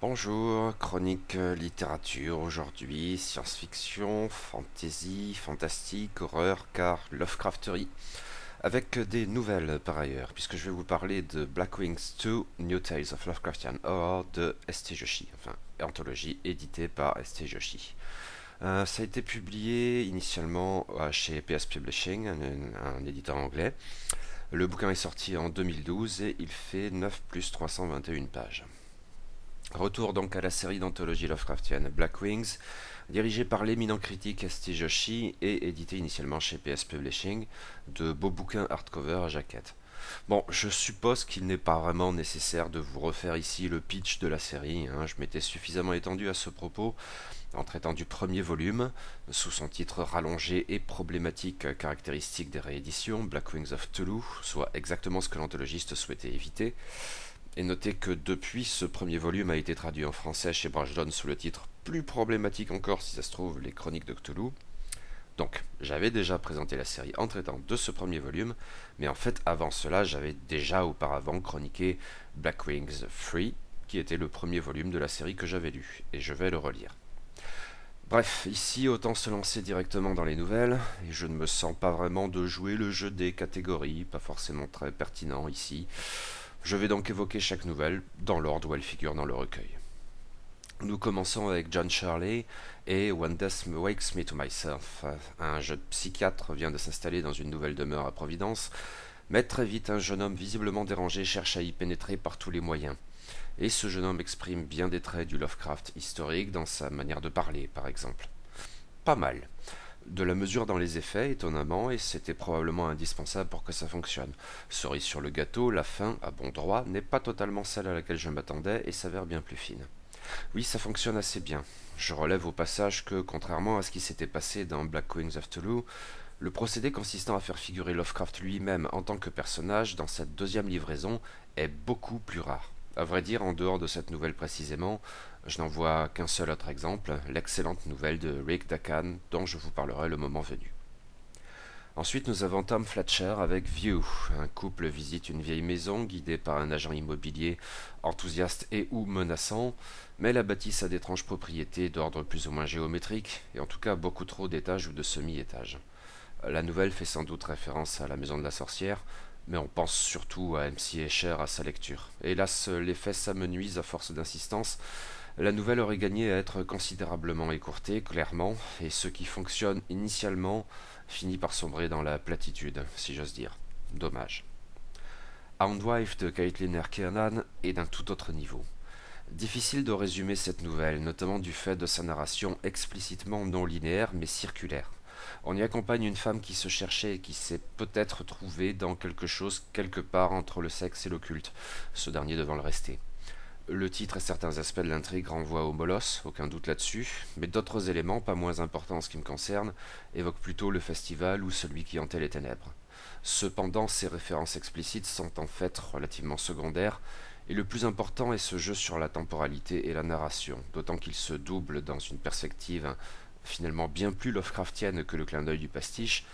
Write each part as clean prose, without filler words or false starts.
Bonjour, chronique littérature aujourd'hui, science-fiction, fantasy, fantastique, horreur, car Lovecrafterie, avec des nouvelles par ailleurs, puisque je vais vous parler de Black Wings 2, New Tales of Lovecraftian Horror de S.T. Joshi, enfin, anthologie éditée par S.T. Joshi. Ça a été publié initialement chez PS Publishing, un éditeur anglais. Le bouquin est sorti en 2012 et il fait 9 plus 321 pages. Retour donc à la série d'anthologie Lovecraftienne Black Wings, dirigée par l'éminent critique S.T. Joshi et édité initialement chez PS Publishing, de beaux bouquins hardcover à jaquette. Bon, je suppose qu'il n'est pas vraiment nécessaire de vous refaire ici le pitch de la série, hein. Je m'étais suffisamment étendu à ce propos en traitant du premier volume, sous son titre rallongé et problématique caractéristique des rééditions, Black Wings of Cthulhu, soit exactement ce que l'anthologiste souhaitait éviter. Et notez que depuis, ce premier volume a été traduit en français chez Brajlon sous le titre plus problématique encore si ça se trouve, Les Chroniques de Cthulhu. Donc, j'avais déjà présenté la série en traitant de ce premier volume, mais en fait, avant cela, j'avais déjà auparavant chroniqué Black Wings 3, qui était le premier volume de la série que j'avais lu, et je vais le relire. Bref, ici, autant se lancer directement dans les nouvelles, et je ne me sens pas vraiment de jouer le jeu des catégories, pas forcément très pertinent ici. Je vais donc évoquer chaque nouvelle dans l'ordre où elle figure dans le recueil. Nous commençons avec John Shirley et When Death Wakes Me to Myself. Un jeune psychiatre vient de s'installer dans une nouvelle demeure à Providence, mais très vite un jeune homme visiblement dérangé cherche à y pénétrer par tous les moyens. Et ce jeune homme exprime bien des traits du Lovecraft historique dans sa manière de parler, par exemple. Pas mal. De la mesure dans les effets, étonnamment, et c'était probablement indispensable pour que ça fonctionne. Cerise sur le gâteau, la fin, à bon droit, n'est pas totalement celle à laquelle je m'attendais et s'avère bien plus fine. Oui, ça fonctionne assez bien. Je relève au passage que, contrairement à ce qui s'était passé dans Black Wings of Cthulhu, le procédé consistant à faire figurer Lovecraft lui-même en tant que personnage dans cette deuxième livraison est beaucoup plus rare. À vrai dire, en dehors de cette nouvelle précisément, je n'en vois qu'un seul autre exemple, l'excellente nouvelle de Rick Dakan, dont je vous parlerai le moment venu. Ensuite, nous avons Tom Fletcher avec View. Un couple visite une vieille maison guidée par un agent immobilier enthousiaste et ou menaçant, mais la bâtisse a d'étranges propriétés d'ordre plus ou moins géométrique, et en tout cas beaucoup trop d'étages ou de semi-étages. La nouvelle fait sans doute référence à la maison de la sorcière, mais on pense surtout à M.C. Escher à sa lecture. Hélas, les faits s'amenuisent à force d'insistance. La nouvelle aurait gagné à être considérablement écourtée, clairement, et ce qui fonctionne initialement finit par sombrer dans la platitude, si j'ose dire. Dommage. Houndwife de Caitlin R. Kiernan est d'un tout autre niveau. Difficile de résumer cette nouvelle, notamment du fait de sa narration explicitement non linéaire mais circulaire. On y accompagne une femme qui se cherchait et qui s'est peut-être trouvée dans quelque chose quelque part entre le sexe et l'occulte, ce dernier devant le rester. Le titre et certains aspects de l'intrigue renvoient au Molosse, aucun doute là-dessus, mais d'autres éléments, pas moins importants en ce qui me concerne, évoquent plutôt le festival ou celui qui hantait les ténèbres. Cependant, ces références explicites sont en fait relativement secondaires, et le plus important est ce jeu sur la temporalité et la narration, d'autant qu'il se double dans une perspective finalement bien plus Lovecraftienne que le clin d'œil du pastiche,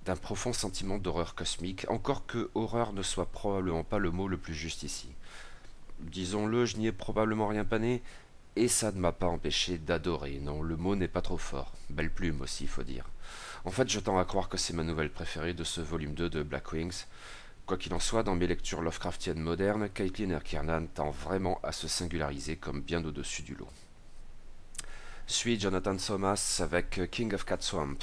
d'un profond sentiment d'horreur cosmique, encore que horreur ne soit probablement pas le mot le plus juste ici. Disons-le, je n'y ai probablement rien pané, et ça ne m'a pas empêché d'adorer, non, le mot n'est pas trop fort. Belle plume aussi, faut dire. En fait, je tends à croire que c'est ma nouvelle préférée de ce volume 2 de Black Wings. Quoi qu'il en soit, dans mes lectures Lovecraftiennes modernes, Caitlin R. Kiernan tend vraiment à se singulariser comme bien au-dessus du lot. Suit Jonathan Thomas avec King of Cat Swamp.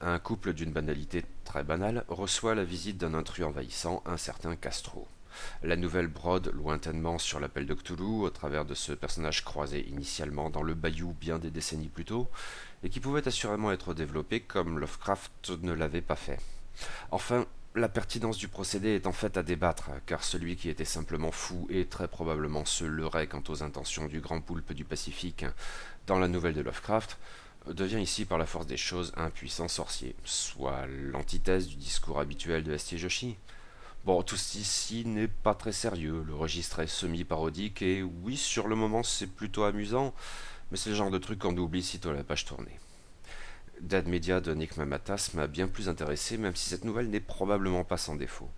Un couple d'une banalité très banale reçoit la visite d'un intrus envahissant, un certain Castro. La nouvelle brode lointainement sur l'appel de Cthulhu au travers de ce personnage croisé initialement dans le bayou bien des décennies plus tôt, et qui pouvait assurément être développé comme Lovecraft ne l'avait pas fait. Enfin, la pertinence du procédé est en fait à débattre, car celui qui était simplement fou et très probablement se leurrait quant aux intentions du grand poulpe du Pacifique dans la nouvelle de Lovecraft, devient ici par la force des choses un puissant sorcier, soit l'antithèse du discours habituel de S.T. Joshi. Bon, tout ceci n'est pas très sérieux, le registre est semi-parodique et oui, sur le moment c'est plutôt amusant, mais c'est le genre de truc qu'on oublie sitôt la page tournée. Dead Media de Nick Mamatas m'a bien plus intéressé, même si cette nouvelle n'est probablement pas sans défaut.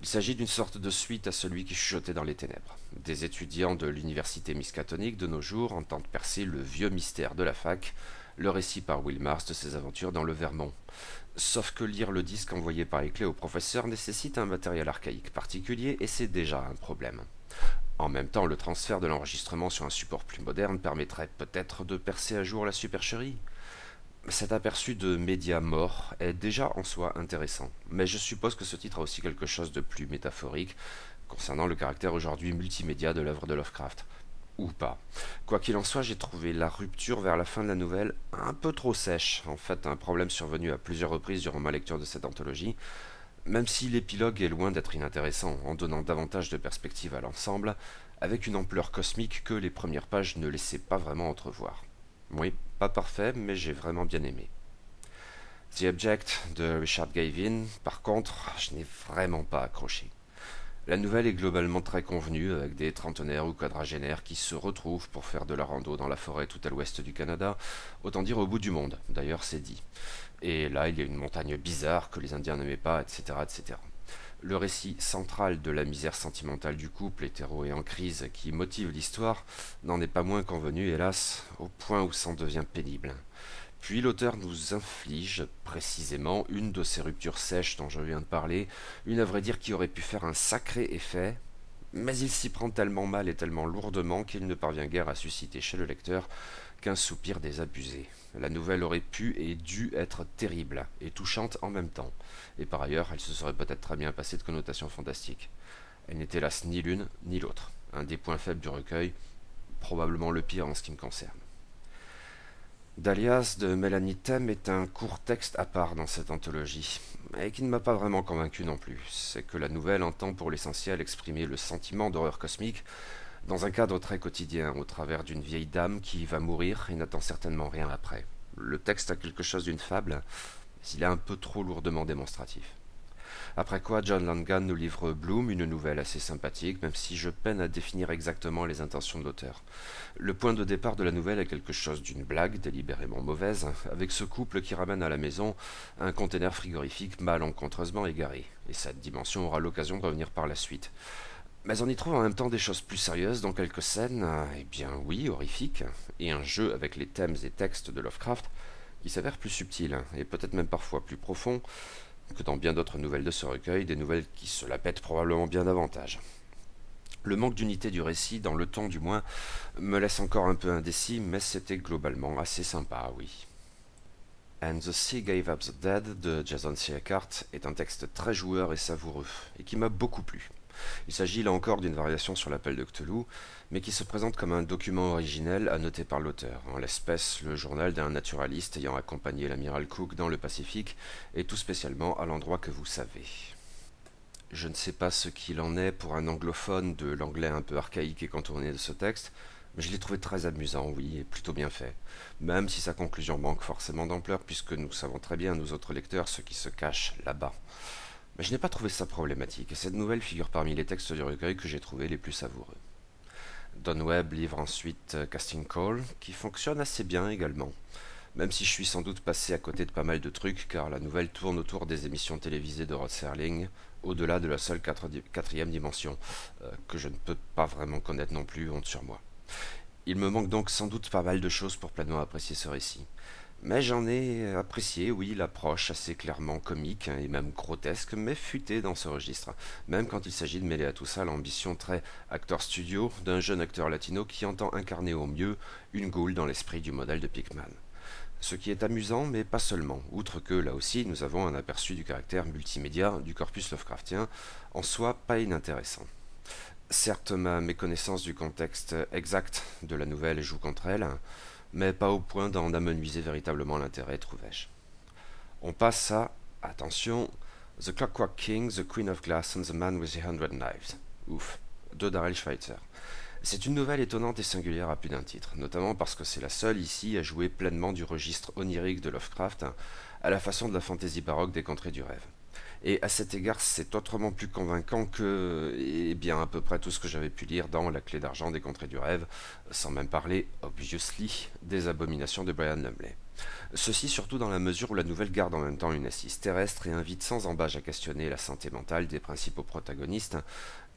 Il s'agit d'une sorte de suite à celui qui chuchotait dans les ténèbres. Des étudiants de l'université miskatonique de nos jours entendent percer le vieux mystère de la fac, le récit par Will Mars de ses aventures dans le Vermont. Sauf que lire le disque envoyé par les clés au professeur nécessite un matériel archaïque particulier et c'est déjà un problème. En même temps, le transfert de l'enregistrement sur un support plus moderne permettrait peut-être de percer à jour la supercherie. Cet aperçu de médias morts est déjà en soi intéressant, mais je suppose que ce titre a aussi quelque chose de plus métaphorique concernant le caractère aujourd'hui multimédia de l'œuvre de Lovecraft. Ou pas. Quoi qu'il en soit, j'ai trouvé la rupture vers la fin de la nouvelle un peu trop sèche. En fait, un problème survenu à plusieurs reprises durant ma lecture de cette anthologie, même si l'épilogue est loin d'être inintéressant, en donnant davantage de perspective à l'ensemble, avec une ampleur cosmique que les premières pages ne laissaient pas vraiment entrevoir. Oui, pas parfait, mais j'ai vraiment bien aimé. The Object de Richard Gavin, par contre, je n'ai vraiment pas accroché. La nouvelle est globalement très convenue, avec des trentenaires ou quadragénaires qui se retrouvent pour faire de la rando dans la forêt tout à l'ouest du Canada, autant dire au bout du monde, d'ailleurs c'est dit. Et là, il y a une montagne bizarre que les Indiens n'aimaient pas, etc., etc. Le récit central de la misère sentimentale du couple hétéro et en crise qui motive l'histoire n'en est pas moins convenu, hélas, au point où ça en devient pénible. Puis l'auteur nous inflige précisément une de ces ruptures sèches dont je viens de parler, une à vrai dire qui aurait pu faire un sacré effet, mais il s'y prend tellement mal et tellement lourdement qu'il ne parvient guère à susciter chez le lecteur qu'un soupir désabusé. La nouvelle aurait pu et dû être terrible et touchante en même temps, et par ailleurs elle se serait peut-être très bien passée de connotations fantastiques. Elle n'était hélas ni l'une ni l'autre, un des points faibles du recueil, probablement le pire en ce qui me concerne. Dalias de Mélanie Thème est un court texte à part dans cette anthologie, et qui ne m'a pas vraiment convaincu non plus. C'est que la nouvelle entend pour l'essentiel exprimer le sentiment d'horreur cosmique dans un cadre très quotidien, au travers d'une vieille dame qui va mourir et n'attend certainement rien après. Le texte a quelque chose d'une fable, mais il est un peu trop lourdement démonstratif. Après quoi, John Langan nous livre Bloom, une nouvelle assez sympathique, même si je peine à définir exactement les intentions de l'auteur. Le point de départ de la nouvelle est quelque chose d'une blague, délibérément mauvaise, avec ce couple qui ramène à la maison un conteneur frigorifique malencontreusement égaré, et cette dimension aura l'occasion de revenir par la suite. Mais on y trouve en même temps des choses plus sérieuses dans quelques scènes, eh bien oui, horrifiques, et un jeu avec les thèmes et textes de Lovecraft qui s'avère plus subtil, et peut-être même parfois plus profond, que dans bien d'autres nouvelles de ce recueil, des nouvelles qui se la pètent probablement bien davantage. Le manque d'unité du récit, dans le ton du moins, me laisse encore un peu indécis, mais c'était globalement assez sympa, oui. And the Sea Gave Up the Dead de Jason C. Eckhart est un texte très joueur et savoureux, et qui m'a beaucoup plu. Il s'agit là encore d'une variation sur l'appel de Cthulhu, mais qui se présente comme un document originel annoté par l'auteur, en l'espèce le journal d'un naturaliste ayant accompagné l'amiral Cook dans le Pacifique, et tout spécialement à l'endroit que vous savez. Je ne sais pas ce qu'il en est pour un anglophone de l'anglais un peu archaïque et contourné de ce texte, mais je l'ai trouvé très amusant, oui, et plutôt bien fait, même si sa conclusion manque forcément d'ampleur, puisque nous savons très bien, nous autres lecteurs, ce qui se cache là-bas. Mais je n'ai pas trouvé ça problématique, et cette nouvelle figure parmi les textes du recueil que j'ai trouvé les plus savoureux. Don Webb livre ensuite Casting Call, qui fonctionne assez bien également, même si je suis sans doute passé à côté de pas mal de trucs, car la nouvelle tourne autour des émissions télévisées de Rod Serling, au-delà de la seule quatrième dimension, que je ne peux pas vraiment connaître non plus, honte sur moi. Il me manque donc sans doute pas mal de choses pour pleinement apprécier ce récit. Mais j'en ai apprécié, oui, l'approche assez clairement comique et même grotesque, mais futée dans ce registre, même quand il s'agit de mêler à tout ça l'ambition très acteur studio d'un jeune acteur latino qui entend incarner au mieux une goule dans l'esprit du modèle de Pickman. Ce qui est amusant, mais pas seulement, outre que, là aussi, nous avons un aperçu du caractère multimédia du corpus Lovecraftien, en soi pas inintéressant. Certes, ma méconnaissance du contexte exact de la nouvelle joue contre elle, mais pas au point d'en amenuiser véritablement l'intérêt, trouvais-je. On passe à, attention, The Clockwork King, The Queen of Glass and the Man with the Hundred Knives. Ouf, de Darrell Schweitzer. C'est une nouvelle étonnante et singulière à plus d'un titre, notamment parce que c'est la seule ici à jouer pleinement du registre onirique de Lovecraft, à la façon de la fantaisie baroque des contrées du rêve. Et à cet égard, c'est autrement plus convaincant que, eh bien, à peu près tout ce que j'avais pu lire dans La Clé d'Argent des Contrées du Rêve, sans même parler, obviously, des Abominations de Brian Lumley. Ceci surtout dans la mesure où la nouvelle garde en même temps une assise terrestre et invite sans embâche à questionner la santé mentale des principaux protagonistes,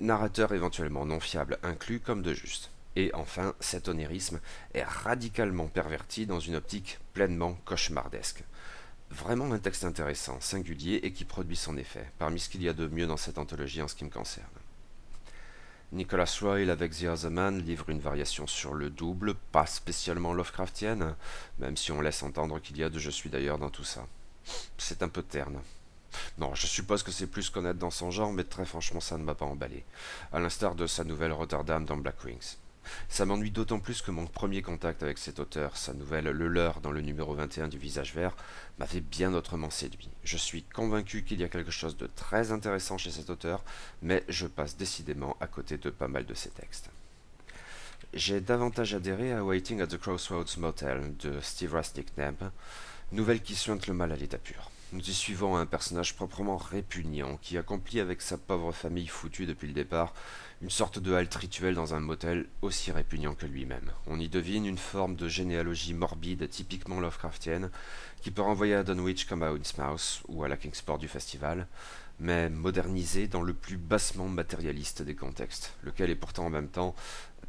narrateurs éventuellement non fiables inclus comme de juste. Et enfin, cet onérisme est radicalement perverti dans une optique pleinement cauchemardesque. Vraiment un texte intéressant, singulier et qui produit son effet, parmi ce qu'il y a de mieux dans cette anthologie en ce qui me concerne. Nicholas Royle avec The Other Man livre une variation sur le double, pas spécialement Lovecraftienne, même si on laisse entendre qu'il y a de je suis d'ailleurs dans tout ça. C'est un peu terne. Non, je suppose que c'est plus connaître dans son genre, mais très franchement ça ne m'a pas emballé, à l'instar de sa nouvelle Rotterdam dans Black Wings. Ça m'ennuie d'autant plus que mon premier contact avec cet auteur, sa nouvelle Le Leur dans le numéro 21 du Visage Vert, m'avait bien autrement séduit. Je suis convaincu qu'il y a quelque chose de très intéressant chez cet auteur, mais je passe décidément à côté de pas mal de ses textes. J'ai davantage adhéré à Waiting at the Crossroads Motel de Steve Rasnick-Neb, nouvelle qui suinte le mal à l'état pur. Nous y suivons un personnage proprement répugnant qui accomplit avec sa pauvre famille foutue depuis le départ une sorte de halte rituelle dans un motel aussi répugnant que lui-même. On y devine une forme de généalogie morbide typiquement Lovecraftienne qui peut renvoyer à Dunwich comme à Innsmouth ou à la Kingsport du festival, mais modernisée dans le plus bassement matérialiste des contextes, lequel est pourtant en même temps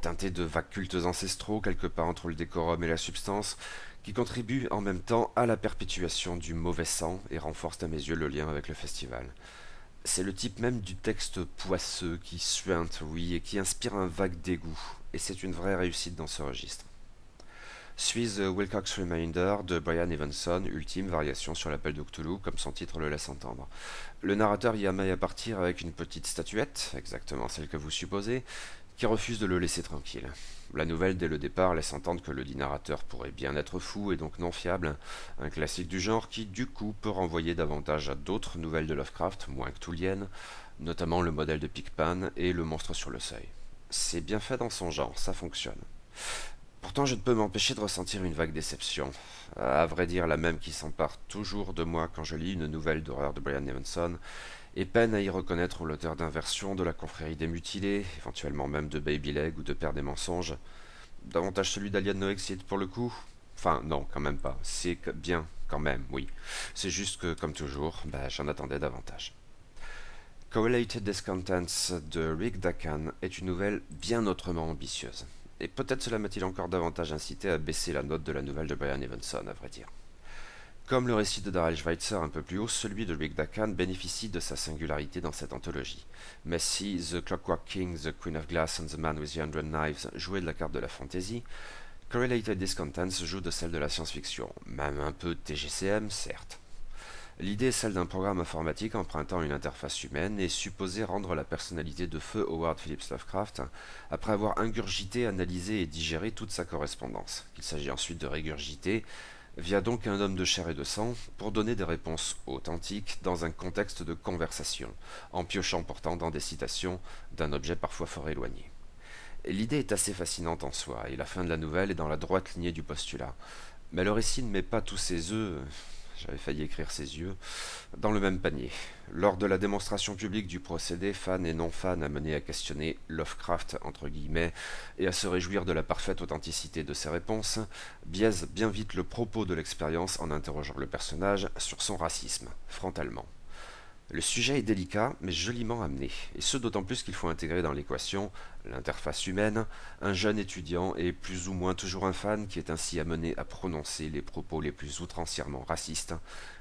teinté de vagues cultes ancestraux quelque part entre le décorum et la substance, qui contribue en même temps à la perpétuation du mauvais sang et renforce à mes yeux le lien avec le festival. C'est le type même du texte poisseux qui suinte, oui, et qui inspire un vague dégoût, et c'est une vraie réussite dans ce registre. Suit The Wilcox Remainder de Brian Evenson, ultime variation sur l'appel de Cthulhu, comme son titre le laisse entendre. Le narrateur y amaille à partir avec une petite statuette, exactement celle que vous supposez, qui refuse de le laisser tranquille. La nouvelle, dès le départ, laisse entendre que le dit narrateur pourrait bien être fou et donc non fiable, un classique du genre qui, du coup, peut renvoyer davantage à d'autres nouvelles de Lovecraft, moins cthulhiennes, notamment le modèle de Picpan et le monstre sur le seuil. C'est bien fait dans son genre, ça fonctionne. Pourtant, je ne peux m'empêcher de ressentir une vague déception, à vrai dire la même qui s'empare toujours de moi quand je lis une nouvelle d'horreur de Brian Evenson, et peine à y reconnaître l'auteur d'Inversion, de la Confrérie des Mutilés, éventuellement même de Baby Leg ou de Père des Mensonges. Davantage celui d'Alien No Exit pour le coup. Enfin, non, quand même pas. C'est bien, quand même, oui. C'est juste que, comme toujours, j'en attendais davantage. Correlated Discontents de Rick Dakan est une nouvelle bien autrement ambitieuse. Et peut-être cela m'a-t-il encore davantage incité à baisser la note de la nouvelle de Brian Evenson, à vrai dire. Comme le récit de Darrell Schweitzer un peu plus haut, celui de Rick Dakan bénéficie de sa singularité dans cette anthologie. Mais si The Clockwork King, The Queen of Glass and The Man with the Hundred Knives jouaient de la carte de la fantasy, Correlated Discontents joue de celle de la science-fiction, même un peu TGCM, certes. L'idée est celle d'un programme informatique empruntant une interface humaine et supposé rendre la personnalité de feu Howard Phillips Lovecraft après avoir ingurgité, analysé et digéré toute sa correspondance, qu'il s'agit ensuite de régurgiter, via donc un homme de chair et de sang, pour donner des réponses authentiques dans un contexte de conversation, en piochant pourtant dans des citations d'un objet parfois fort éloigné. L'idée est assez fascinante en soi, et la fin de la nouvelle est dans la droite lignée du postulat. Mais le récit ne met pas tous ses œufs, j'avais failli écrire ses yeux, dans le même panier. Lors de la démonstration publique du procédé, fans et non-fans amenés à questionner Lovecraft, entre guillemets, et à se réjouir de la parfaite authenticité de ses réponses, biaisent bien vite le propos de l'expérience en interrogeant le personnage sur son racisme, frontalement. Le sujet est délicat, mais joliment amené, et ce d'autant plus qu'il faut intégrer dans l'équation l'interface humaine, un jeune étudiant et plus ou moins toujours un fan qui est ainsi amené à prononcer les propos les plus outrancièrement racistes,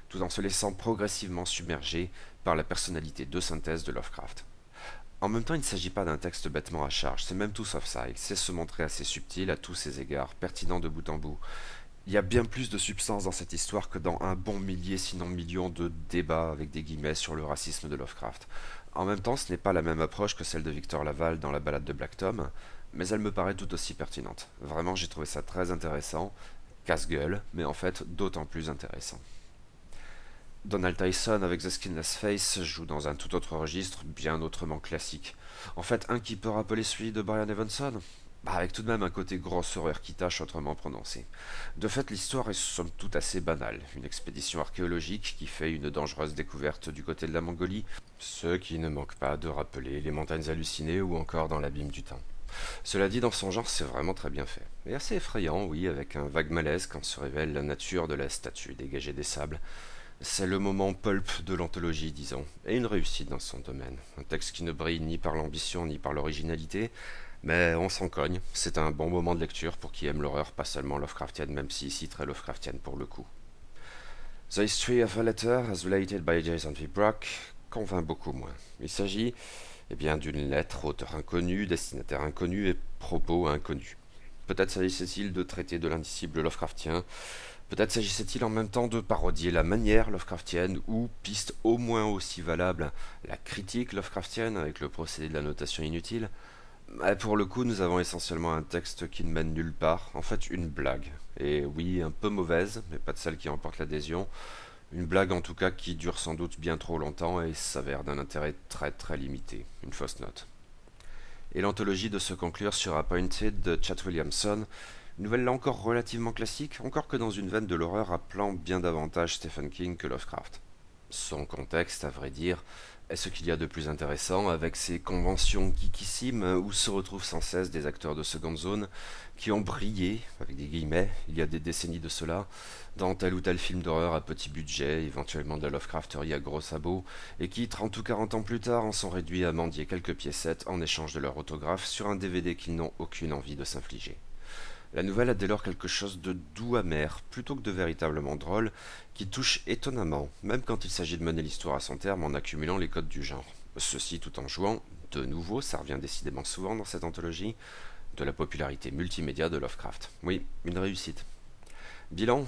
tout en se laissant progressivement submerger par la personnalité de synthèse de Lovecraft. En même temps, il ne s'agit pas d'un texte bêtement à charge, c'est même tout sauf ça, il sait se montrer assez subtil à tous ses égards, pertinent de bout en bout. Il y a bien plus de substance dans cette histoire que dans un bon millier, sinon million de débats avec des guillemets sur le racisme de Lovecraft. En même temps, ce n'est pas la même approche que celle de Victor Laval dans la balade de Black Tom, mais elle me paraît tout aussi pertinente. Vraiment, j'ai trouvé ça très intéressant, casse-gueule, mais en fait d'autant plus intéressant. Donald Tyson avec The Skinless Face joue dans un tout autre registre, bien autrement classique. En fait, un qui peut rappeler celui de Brian Evenson, avec tout de même un côté grosse horreur qui tâche autrement prononcé. De fait, l'histoire est somme toute assez banale. Une expédition archéologique qui fait une dangereuse découverte du côté de la Mongolie, ce qui ne manque pas de rappeler les montagnes hallucinées ou encore dans l'abîme du temps. Cela dit, dans son genre, c'est vraiment très bien fait. Et assez effrayant, oui, avec un vague malaise quand se révèle la nature de la statue dégagée des sables. C'est le moment pulp de l'anthologie, disons, et une réussite dans son domaine. Un texte qui ne brille ni par l'ambition ni par l'originalité, mais on s'en cogne. C'est un bon moment de lecture pour qui aime l'horreur, pas seulement Lovecraftienne, même si ici très Lovecraftienne pour le coup. The History of a Letter, as related by Jason V. Brock, convainc beaucoup moins. Il s'agit bien d'une lettre, auteur inconnu, destinataire inconnu et propos inconnus. Peut-être s'agissait-il de traiter de l'indicible Lovecraftien, peut-être s'agissait-il en même temps de parodier la manière Lovecraftienne, ou, piste au moins aussi valable, la critique Lovecraftienne avec le procédé de la notation inutile. Mais pour le coup, nous avons essentiellement un texte qui ne mène nulle part, en fait une blague. Et oui, un peu mauvaise, mais pas de celle qui emporte l'adhésion. Une blague en tout cas qui dure sans doute bien trop longtemps et s'avère d'un intérêt très très limité. Une fausse note. Et l'anthologie de se conclure sur Appointed de Chat Williamson, une nouvelle là encore relativement classique, encore que dans une veine de l'horreur appelant bien davantage Stephen King que Lovecraft. Son contexte, à vrai dire, est ce qu'il y a de plus intéressant avec ces conventions geekissimes où se retrouvent sans cesse des acteurs de seconde zone qui ont brillé, avec des guillemets, il y a des décennies de cela, dans tel ou tel film d'horreur à petit budget, éventuellement de la Lovecrafterie à gros sabots, et qui, 30 ou 40 ans plus tard, en sont réduits à mendier quelques piécettes en échange de leur autographe sur un DVD qu'ils n'ont aucune envie de s'infliger. La nouvelle a dès lors quelque chose de doux amer, plutôt que de véritablement drôle, qui touche étonnamment, même quand il s'agit de mener l'histoire à son terme en accumulant les codes du genre. Ceci tout en jouant, de nouveau, ça revient décidément souvent dans cette anthologie, de la popularité multimédia de Lovecraft. Oui, une réussite. Bilan.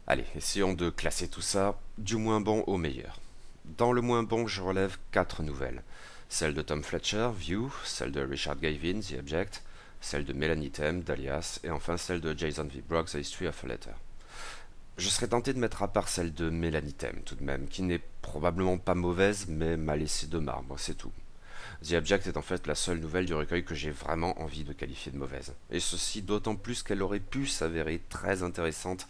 Allez, essayons de classer tout ça du moins bon au meilleur. Dans le moins bon, je relève 4 nouvelles. Celle de Tom Fletcher, View, celle de Richard Gavin, The Object, celle de Melanie Them, d'Alias, et enfin celle de Jason V. Brock, The History of a Letter. Je serais tenté de mettre à part celle de Melanie Them, tout de même, qui n'est probablement pas mauvaise, mais m'a laissé de marbre, c'est tout. The Object est en fait la seule nouvelle du recueil que j'ai vraiment envie de qualifier de mauvaise. Et ceci d'autant plus qu'elle aurait pu s'avérer très intéressante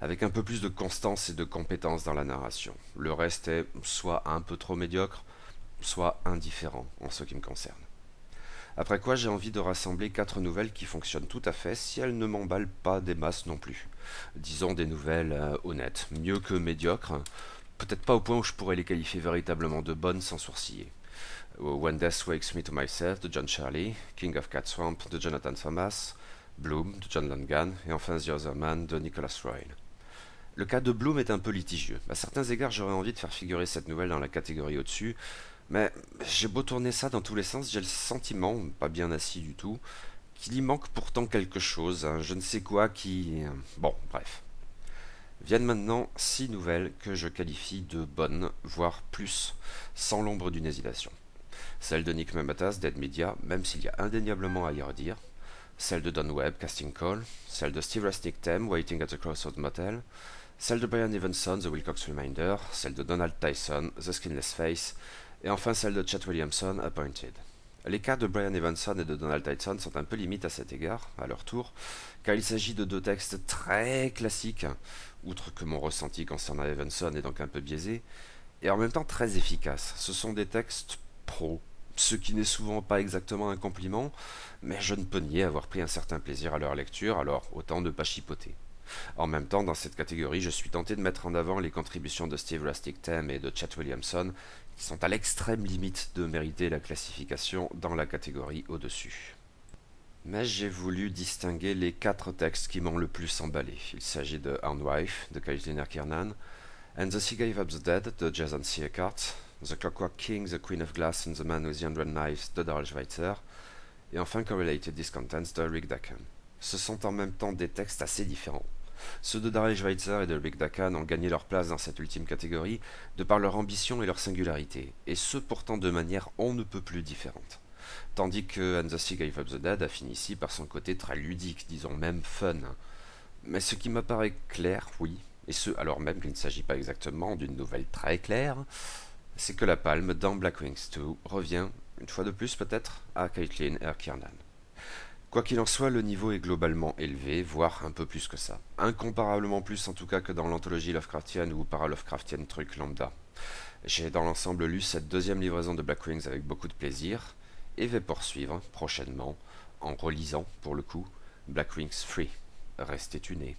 avec un peu plus de constance et de compétence dans la narration. Le reste est soit un peu trop médiocre, soit indifférent en ce qui me concerne. Après quoi, j'ai envie de rassembler 4 nouvelles qui fonctionnent tout à fait si elles ne m'emballent pas des masses non plus. Disons des nouvelles honnêtes, mieux que médiocres, peut-être pas au point où je pourrais les qualifier véritablement de bonnes sans sourciller. When Death Wakes Me to Myself de John Shirley, King of Cat Swamp de Jonathan Thomas, Bloom de John Langan et enfin The Other Man de Nicholas Royle. Le cas de Bloom est un peu litigieux. À certains égards, j'aurais envie de faire figurer cette nouvelle dans la catégorie au-dessus, mais j'ai beau tourner ça dans tous les sens, j'ai le sentiment, pas bien assis du tout, qu'il y manque pourtant quelque chose, je ne sais quoi qui... Bon, bref. Viennent maintenant 6 nouvelles que je qualifie de bonnes, voire plus, sans l'ombre d'une hésitation. Celle de Nick Mamatas, Dead Media, même s'il y a indéniablement à y redire. Celle de Don Webb, Casting Call. Celle de Steve Resnick Theme, Waiting at the Crossroads Motel. Celle de Brian Evenson, The Wilcox Reminder. Celle de Donald Tyson, The Skinless Face. Et enfin celle de Chat Williamson, Appointed. Les cas de Brian Evenson et de Donald Tyson sont un peu limites à cet égard, à leur tour, car il s'agit de 2 textes très classiques, outre que mon ressenti concernant Evenson est donc un peu biaisé, et en même temps très efficaces. Ce sont des textes pro, ce qui n'est souvent pas exactement un compliment, mais je ne peux nier avoir pris un certain plaisir à leur lecture, alors autant ne pas chipoter. En même temps, dans cette catégorie, je suis tenté de mettre en avant les contributions de Steve Rustic Theme et de Chat Williamson, qui sont à l'extrême limite de mériter la classification dans la catégorie au-dessus. Mais j'ai voulu distinguer les 4 textes qui m'ont le plus emballé. Il s'agit de Houndwife de Caitlin Kiernan, And the Sea Gave Up the Dead de Jason C. Eckhart, The Clockwork King, The Queen of Glass and the Man with the Hundred Knives de Daryl Schweitzer, et enfin Correlated Discontents de Rick Dakan. Ce sont en même temps des textes assez différents. Ceux de Daryl Schweitzer et de Rick Dakan ont gagné leur place dans cette ultime catégorie de par leur ambition et leur singularité, et ce pourtant de manière on ne peut plus différente. Tandis que And the Sea Gave Up the Dead a fini ici par son côté très ludique, disons même fun. Mais ce qui m'apparaît clair, oui, et ce alors même qu'il ne s'agit pas exactement d'une nouvelle très claire, c'est que la palme dans Black Wings 2 revient, une fois de plus peut-être, à Caitlin Kiernan. Quoi qu'il en soit, le niveau est globalement élevé, voire un peu plus que ça. Incomparablement plus en tout cas que dans l'anthologie Lovecraftienne ou para-Lovecraftienne truc lambda. J'ai dans l'ensemble lu cette 2e livraison de Black Wings avec beaucoup de plaisir, et vais poursuivre, prochainement, en relisant, pour le coup, Black Wings Free. Restez tunés.